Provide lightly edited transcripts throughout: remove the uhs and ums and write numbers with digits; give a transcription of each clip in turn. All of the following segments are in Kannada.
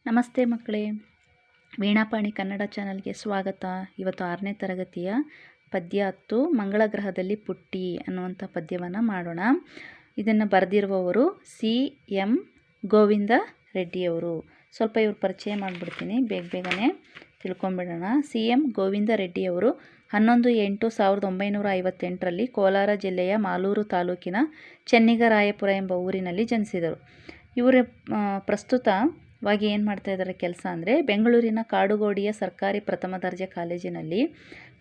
ನಮಸ್ತೆ ಮಕ್ಕಳೇ, ವೀಣಾಪಾಣಿ ಕನ್ನಡ ಚಾನಲ್ಗೆ ಸ್ವಾಗತ. ಇವತ್ತು 6ನೇ ತರಗತಿಯ ಪದ್ಯ 10 ಮಂಗಳ ಗ್ರಹದಲ್ಲಿ ಪುಟ್ಟಿ ಅನ್ನುವಂಥ ಪದ್ಯವನ್ನು ಮಾಡೋಣ. ಇದನ್ನು ಬರೆದಿರುವವರು CM ಗೋವಿಂದ ರೆಡ್ಡಿಯವರು. ಸ್ವಲ್ಪ ಇವ್ರ ಪರಿಚಯ ಮಾಡಿಬಿಡ್ತೀನಿ, ಬೇಗನೆ ತಿಳ್ಕೊಂಬಿಡೋಣ. CM ಗೋವಿಂದ ರೆಡ್ಡಿಯವರು 11/8/1958 ಕೋಲಾರ ಜಿಲ್ಲೆಯ ಮಾಲೂರು ತಾಲೂಕಿನ ಚೆನ್ನಿಗರಾಯಪುರ ಎಂಬ ಊರಿನಲ್ಲಿ ಜನಿಸಿದರು. ಇವರು ಪ್ರಸ್ತುತವಾಗಿ ಏನು ಮಾಡ್ತಾ ಇದ್ದಾರೆ ಕೆಲಸ ಅಂದರೆ, ಬೆಂಗಳೂರಿನ ಕಾಡುಗೋಡಿಯ ಸರ್ಕಾರಿ ಪ್ರಥಮ ದರ್ಜೆ ಕಾಲೇಜಿನಲ್ಲಿ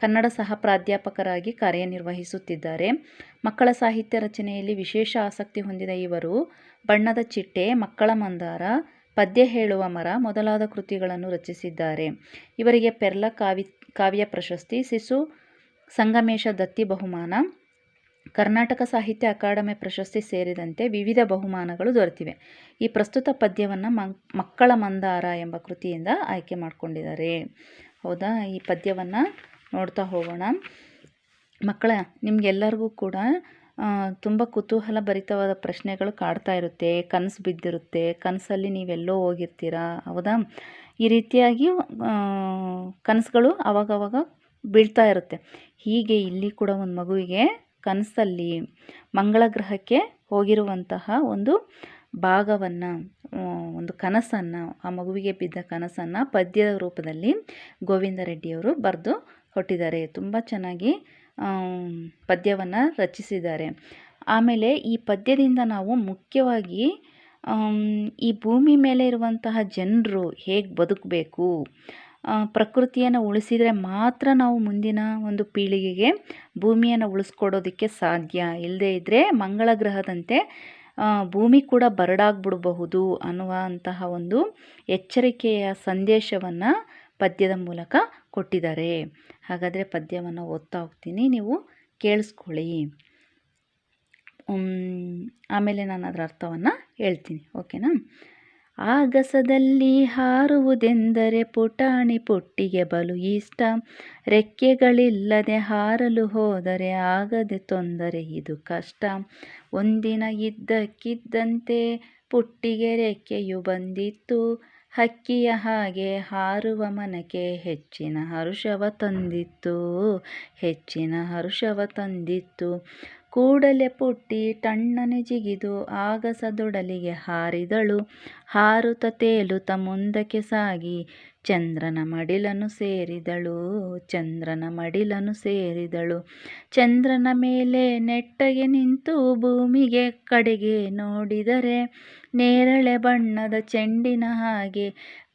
ಕನ್ನಡ ಸಹ ಪ್ರಾಧ್ಯಾಪಕರಾಗಿ ಕಾರ್ಯನಿರ್ವಹಿಸುತ್ತಿದ್ದಾರೆ. ಮಕ್ಕಳ ಸಾಹಿತ್ಯ ರಚನೆಯಲ್ಲಿ ವಿಶೇಷ ಆಸಕ್ತಿ ಹೊಂದಿದ ಇವರು ಬಣ್ಣದ ಚಿಟ್ಟೆ, ಮಕ್ಕಳ ಮಂದಾರ, ಪದ್ಯ ಹೇಳುವ ಮರ ಮೊದಲಾದ ಕೃತಿಗಳನ್ನು ರಚಿಸಿದ್ದಾರೆ. ಇವರಿಗೆ ಪೆರ್ಲ ಕಾವ್ಯ ಪ್ರಶಸ್ತಿ, ಶಿಶು ಸಂಗಮೇಶ ದತ್ತಿ ಬಹುಮಾನ, ಕರ್ನಾಟಕ ಸಾಹಿತ್ಯ ಅಕಾಡೆಮಿ ಪ್ರಶಸ್ತಿ ಸೇರಿದಂತೆ ವಿವಿಧ ಬಹುಮಾನಗಳು ದೊರೆತಿವೆ. ಈ ಪ್ರಸ್ತುತ ಪದ್ಯವನ್ನು ಮಕ್ಕಳ ಮಂದಾರ ಎಂಬ ಕೃತಿಯಿಂದ ಆಯ್ಕೆ ಮಾಡಿಕೊಂಡಿದ್ದಾರೆ. ಹೌದಾ, ಈ ಪದ್ಯವನ್ನು ನೋಡ್ತಾ ಹೋಗೋಣ. ಮಕ್ಕಳ, ನಿಮಗೆಲ್ಲರಿಗೂ ಕೂಡ ತುಂಬ ಕುತೂಹಲ ಭರಿತವಾದ ಪ್ರಶ್ನೆಗಳು ಕಾಡ್ತಾ ಇರುತ್ತೆ. ಕನಸು ಬಿದ್ದಿರುತ್ತೆ, ಕನಸಲ್ಲಿ ನೀವೆಲ್ಲೋ ಹೋಗಿರ್ತೀರಾ, ಹೌದಾ? ಈ ರೀತಿಯಾಗಿ ಕನಸುಗಳು ಅವಾಗವಾಗ ಬೀಳ್ತಾ ಇರುತ್ತೆ. ಹೀಗೆ ಇಲ್ಲಿ ಕೂಡ ಒಂದು ಮಗುವಿಗೆ ಕನಸಲ್ಲಿ ಮಂಗಳ ಗ್ರಹಕ್ಕೆ ಹೋಗಿರುವಂತಹ ಒಂದು ಭಾಗವನ್ನು, ಒಂದು ಕನಸನ್ನು, ಆ ಮಗುವಿಗೆ ಬಿದ್ದ ಕನಸನ್ನು ಪದ್ಯದ ರೂಪದಲ್ಲಿ ಗೋವಿಂದ ರೆಡ್ಡಿಯವರು ಬರೆದು ಕೊಟ್ಟಿದ್ದಾರೆ. ತುಂಬ ಚೆನ್ನಾಗಿ ಪದ್ಯವನ್ನು ರಚಿಸಿದ್ದಾರೆ. ಆಮೇಲೆ ಈ ಪದ್ಯದಿಂದ ನಾವು ಮುಖ್ಯವಾಗಿ ಈ ಭೂಮಿ ಮೇಲೆ ಇರುವಂತಹ ಜನರು ಹೇಗೆ ಬದುಕಬೇಕು, ಪ್ರಕೃತಿಯನ್ನು ಉಳಿಸಿದರೆ ಮಾತ್ರ ನಾವು ಮುಂದಿನ ಒಂದು ಪೀಳಿಗೆಗೆ ಭೂಮಿಯನ್ನು ಉಳಿಸ್ಕೊಡೋದಕ್ಕೆ ಸಾಧ್ಯ. ಇಲ್ಲದೇ ಇದ್ದರೆ ಮಂಗಳ ಗ್ರಹದಂತೆ ಭೂಮಿ ಕೂಡ ಬರಡಾಗ್ಬಿಡಬಹುದು ಅನ್ನುವಂತಹ ಒಂದು ಎಚ್ಚರಿಕೆಯ ಸಂದೇಶವನ್ನು ಪದ್ಯದ ಮೂಲಕ ಕೊಟ್ಟಿದ್ದಾರೆ. ಹಾಗಾದರೆ ಪದ್ಯವನ್ನು ಓದ್ತಾ ಹೋಗ್ತೀನಿ, ನೀವು ಕೇಳಿಸ್ಕೊಳ್ಳಿ. ಆಮೇಲೆ ನಾನು ಅದರ ಅರ್ಥವನ್ನು ಹೇಳ್ತೀನಿ, ಓಕೆನಾ? ಆಗಸದಲ್ಲಿ ಹಾರುವುದೆಂದರೆ ಪುಟಾಣಿ ಪುಟ್ಟಿಗೆ ಬಲು ಇಷ್ಟ. ರೆಕ್ಕೆಗಳಿಲ್ಲದೆ ಹಾರಲು ಹೋದರೆ ಆಗದೆ ತೊಂದರೆ, ಇದು ಕಷ್ಟ. ಒಂದಿನ ಇದ್ದಕ್ಕಿದ್ದಂತೆ ಪುಟ್ಟಿಗೆ ರೆಕ್ಕೆಯು ಬಂದಿತ್ತು. ಹಕ್ಕಿಯ ಹಾಗೆ ಹಾರುವ ಮನಕ್ಕೆ ಹೆಚ್ಚಿನ ಹರುಷವ ತಂದಿತ್ತು. ಕೂಡಲೇ ಪುಟ್ಟಿ ಟಣ್ಣನೆ ಜಿಗಿದು ಆಗಸದೊಡಲಿಗೆ ಹಾರಿದಳು. ಹಾರುತ್ತ ತೇಲುತ್ತ ಮುಂದಕ್ಕೆ ಸಾಗಿ ಚಂದ್ರನ ಮಡಿಲನ್ನು ಸೇರಿದಳು. ಚಂದ್ರನ ಮೇಲೆ ನೆಟ್ಟಗೆ ನಿಂತು ಭೂಮಿಗೆ ಕಡೆಗೆ ನೋಡಿದರೆ ನೇರಳೆ ಬಣ್ಣದ ಚೆಂಡಿನ ಹಾಗೆ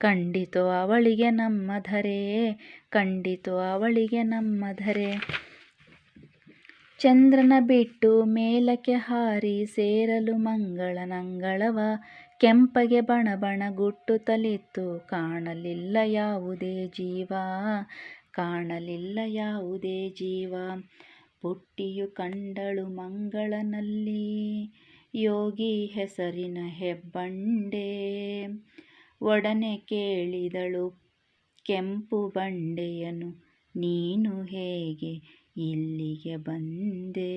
ಕಂಡಿತು ಅವಳಿಗೆ ನಮ್ಮ ಧರೆ. ಚಂದ್ರನ ಬಿಟ್ಟು ಮೇಲಕ್ಕೆ ಹಾರಿ ಸೇರಲು ಮಂಗಳನಂಗಳವ ಕೆಂಪಗೆ ಬಣಬಣ ಗುಟ್ಟುತ್ತಲಿತ್ತು. ಕಾಣಲಿಲ್ಲ ಯಾವುದೇ ಜೀವ. ಪುಟ್ಟಿಯು ಕಂಡಳು ಮಂಗಳನಲ್ಲಿ ಯೋಗಿ ಹೆಸರಿನ ಹೆಬ್ಬಂಡೆ. ಒಡನೆ ಕೇಳಿದಳು ಕೆಂಪು ಬಂಡೆಯನು, ನೀನು ಹೇಗೆ ಇಲ್ಲಿಗೆ ಬಂದೆ?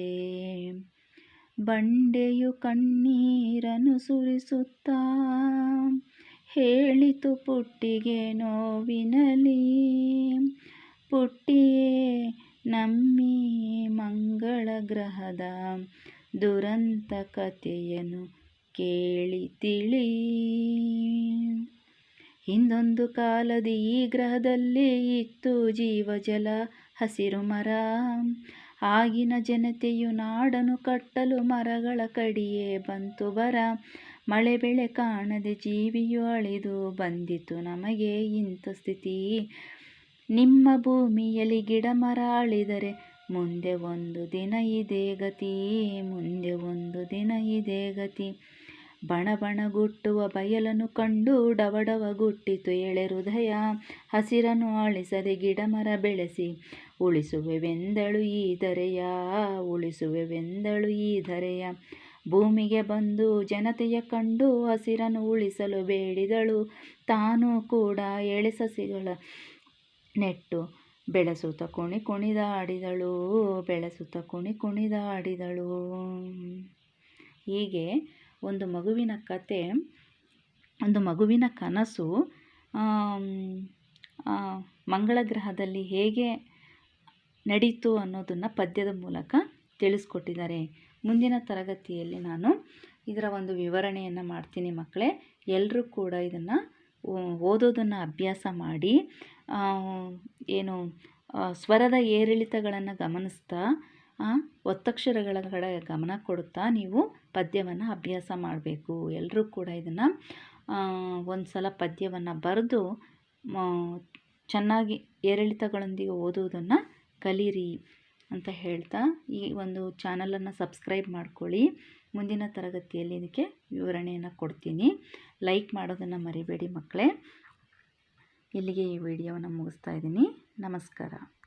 ಬಂಡೆಯು ಕಣ್ಣೀರನ್ನು ಸುರಿಸುತ್ತಾ ಹೇಳಿತು ಪುಟ್ಟಿಗೆ ನೋವಿನಲಿ, ಪುಟ್ಟಿಯೇ ನಮ್ಮಿ ಮಂಗಳ ಗ್ರಹದ ದುರಂತ ಕಥೆಯನ್ನು ಕೇಳಿ ತಿಳಿ. ಹಿಂದೊಂದು ಕಾಲದಿ ಈ ಗ್ರಹದಲ್ಲಿ ಇತ್ತು ಜೀವಜಲ ಹಸಿರು ಮರ. ಆಗಿನ ಜನತೆಯು ನಾಡನ್ನು ಕಟ್ಟಲು ಮರಗಳ ಕಡಿಯೇ ಬಂತು ಬರ. ಮಳೆ ಬೆಳೆ ಕಾಣದೆ ಜೀವಿಯು ಅಳಿದು ಬಂದಿತು ನಮಗೆ ಇಂಥ ಸ್ಥಿತಿ. ನಿಮ್ಮ ಭೂಮಿಯಲ್ಲಿ ಗಿಡ ಮರ ಅಳಿದರೆ ಮುಂದೆ ಒಂದು ದಿನ ಇದೇ ಗತಿ. ಬಣ ಗುಟ್ಟುವ ಬಯಲನ್ನು ಕಂಡು ಡವಡವ ಗುಟ್ಟಿತು ಎಳೆ ಹೃದಯ. ಹಸಿರನ್ನು ಅಳಿಸದೆ ಗಿಡ ಮರ ಬೆಳೆಸಿ ಉಳಿಸುವೆವೆಂದಳು ಈ ಧರೆಯ. ಭೂಮಿಗೆ ಬಂದು ಜನತೆಯ ಕಂಡು ಹಸಿರನ್ನು ಉಳಿಸಲು ಬೇಡಿದಳು. ತಾನೂ ಕೂಡ ಎಳೆ ಸಸಿಗಳ ನೆಟ್ಟು ಬೆಳೆಸುತ್ತ ಕುಣಿದಾಡಿದಳು. ಹೀಗೆ ಒಂದು ಮಗುವಿನ ಕತೆ, ಒಂದು ಮಗುವಿನ ಕನಸು ಮಂಗಳ ಗ್ರಹದಲ್ಲಿ ಹೇಗೆ ನಡೀತು ಅನ್ನೋದನ್ನು ಪದ್ಯದ ಮೂಲಕ ತಿಳಿಸ್ಕೊಟ್ಟಿದ್ದಾರೆ. ಮುಂದಿನ ತರಗತಿಯಲ್ಲಿ ನಾನು ಇದರ ಒಂದು ವಿವರಣೆಯನ್ನು ಮಾಡ್ತೀನಿ ಮಕ್ಕಳೇ. ಎಲ್ಲರೂ ಕೂಡ ಇದನ್ನು ಓದೋದನ್ನು ಅಭ್ಯಾಸ ಮಾಡಿ ಏನು ಸ್ವರದ ಏರಿಳಿತಗಳನ್ನು ಗಮನಿಸ್ತಾ ಒತ್ತಕ್ಷರಗಳ ಕಡೆ ಗಮನ ಕೊಡುತ್ತಾ ನೀವು ಪದ್ಯವನ್ನು ಅಭ್ಯಾಸ ಮಾಡಬೇಕು. ಎಲ್ಲರೂ ಕೂಡ ಇದನ್ನು ಒಂದು ಸಲ ಪದ್ಯವನ್ನು ಬರೆದು ಚೆನ್ನಾಗಿ ಏರಿಳಿತಗಳೊಂದಿಗೆ ಓದುವುದನ್ನು ಕಲೀರಿ ಅಂತ ಹೇಳ್ತಾ ಈ ಒಂದು ಚಾನಲನ್ನು ಸಬ್ಸ್ಕ್ರೈಬ್ ಮಾಡ್ಕೊಳ್ಳಿ. ಮುಂದಿನ ತರಗತಿಯಲ್ಲಿ ಇದಕ್ಕೆ ವಿವರಣೆಯನ್ನು ಕೊಡ್ತೀನಿ. ಲೈಕ್ ಮಾಡೋದನ್ನು ಮರಿಬೇಡಿ ಮಕ್ಕಳೇ. ಇಲ್ಲಿಗೆ ಈ ವಿಡಿಯೋವನ್ನು ಮುಗಿಸ್ತಾ ಇದ್ದೀನಿ. ನಮಸ್ಕಾರ.